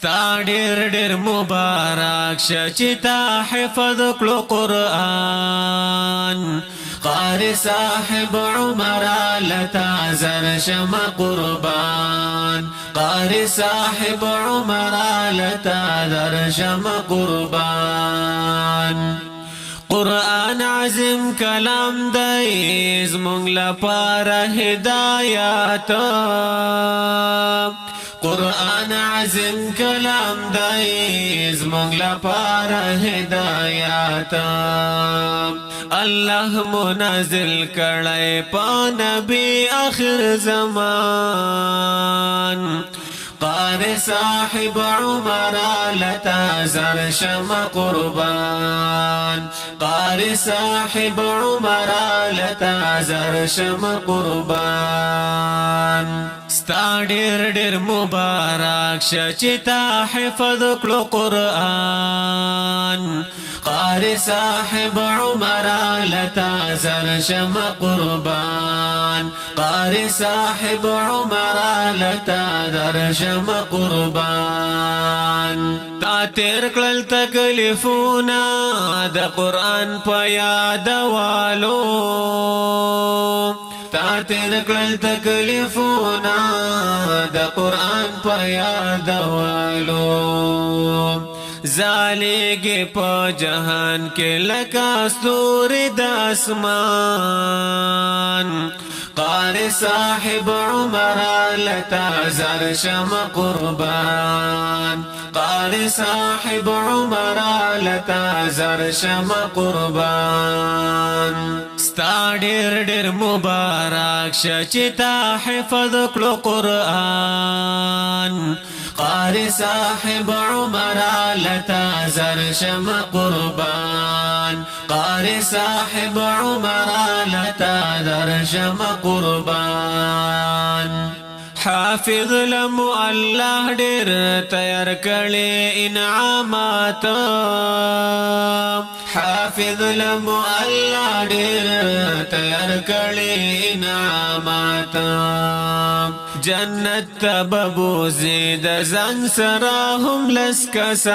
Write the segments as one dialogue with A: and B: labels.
A: ستا ډیر ډیر مبارک شه چې تا حفظ کړو قرآن قاری صاحب عمر لتا زر شم قربان قاری صاحب عمر لتا زر شم قربان قرآن عظیم کلام دی زمونږ لپاره هدایت قرآن عظیم کلام دی زمونږ لپاره هدایت الله منزل کړی په نبی آخر زمان قاری صاحب عمر لتا زر شم قربان قاری صاحب عمر لتا زر شم قربان ستا ډیر ډیر مبارک شه چې تا حفظ کړو قرآن قاری صاحب عمر لتا زر شم قربان قاری صاحب عمر لتا زر شم قربان تا تیر کړل تکلیفونه د قرآن په یادولو تا تیر کړل تکلیفونه د قرآن په یادولو زالیږي په جهان کې لکه ستوري د اسمان قاری صاحب عمر لتا زر شم قربان قاری صاحب عمر لتا زر شم قربان ستا ډیر ډیر مبارک شه چې تا حفظ کړو قرآن قاری صاحب عمر لتا زر شم قربان قاری صاحب عمر لتا زر شم قربان حافظ لمو الله ډیر تیار کړي انعامات حافظ لمو الله ډیر تیار کړي انعامات جنت تببو زید زن سراهم لسکسان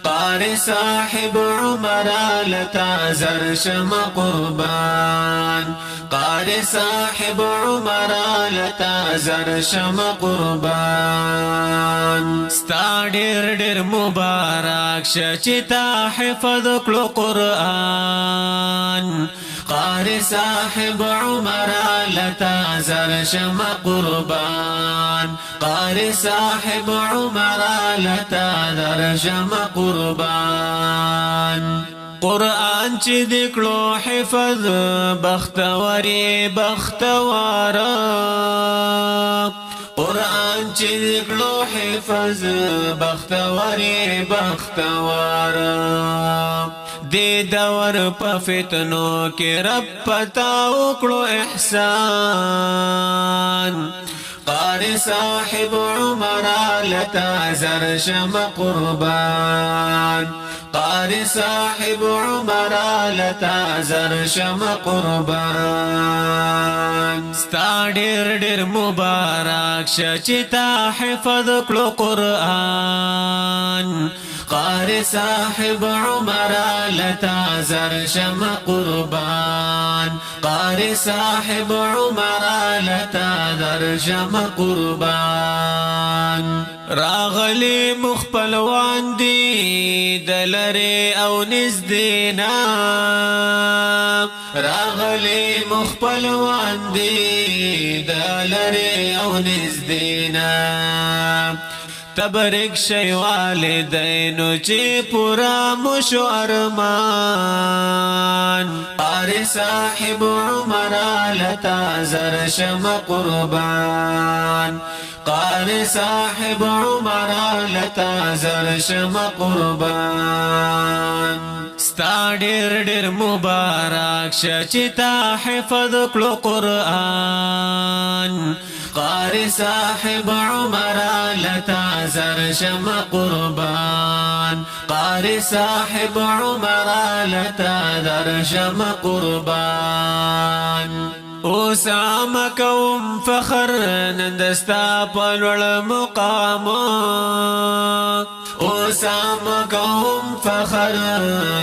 A: قاری صاحب عمر لتا زر شم قربان قاری صاحب عمر لتا زر شم قربان ستا ډیر ډیر مبارک شه چې تا حفظ کړو قرآن قاری صاحب عمر لتا زر شم قربان قاری صاحب عمر لتا زر شم قربان قرآن چې دکړو حفظ بختوري بختوارا قرآن چې دکړو حفظ بختوري بختوارا دې دور په فتنو کې رب پتا وکړو احسان قاری صاحب عمر لتا زر شم قربان قاری صاحب عمر لتا زر شم قربان ستا ډیر ډیر مبارک شه چې تا حفظ کړو قرآن قاری صاحب عمر لتا زر شم قربان قاری صاحب عمر لتا زر شم قربان راغلی مخپلوان دی دلری او نزدینا راغلی مخپلوان دی دلری او نزدینا تبرک شی والدینو چی پورا مشو ارمان قاری صاحب عمر لتا زر شم قربان قاری صاحب عمر لتا زر شم قربان ستا ډیر ډیر مبارک شه چې تا حفظ کړو قرآن قاری صاحب عمر لتا زر شم قربان قاری صاحب عمر لتا زر شم قربان اوسام کوم فخر نندستا پلوڑ مقام اوسام کوم فخر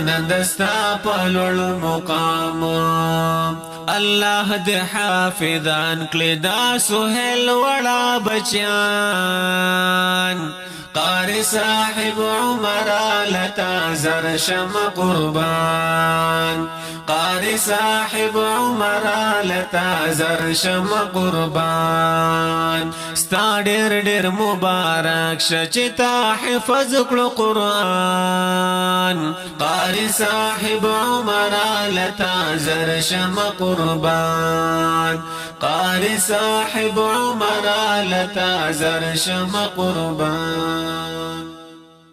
A: نندستا پلوڑ مقام الله دې حافظان کړي دا سهیل وړا بچیان قاری صاحب عمر لتا زر شم قربان قاری صاحب عمر لتا زر شم قربان ستا ډېر ډېر مبارک شه چې تا حفظ کړو قرآن قاری صاحب عمر لتا زر شم قربان قاری صاحب عمر لتا زر شم قربان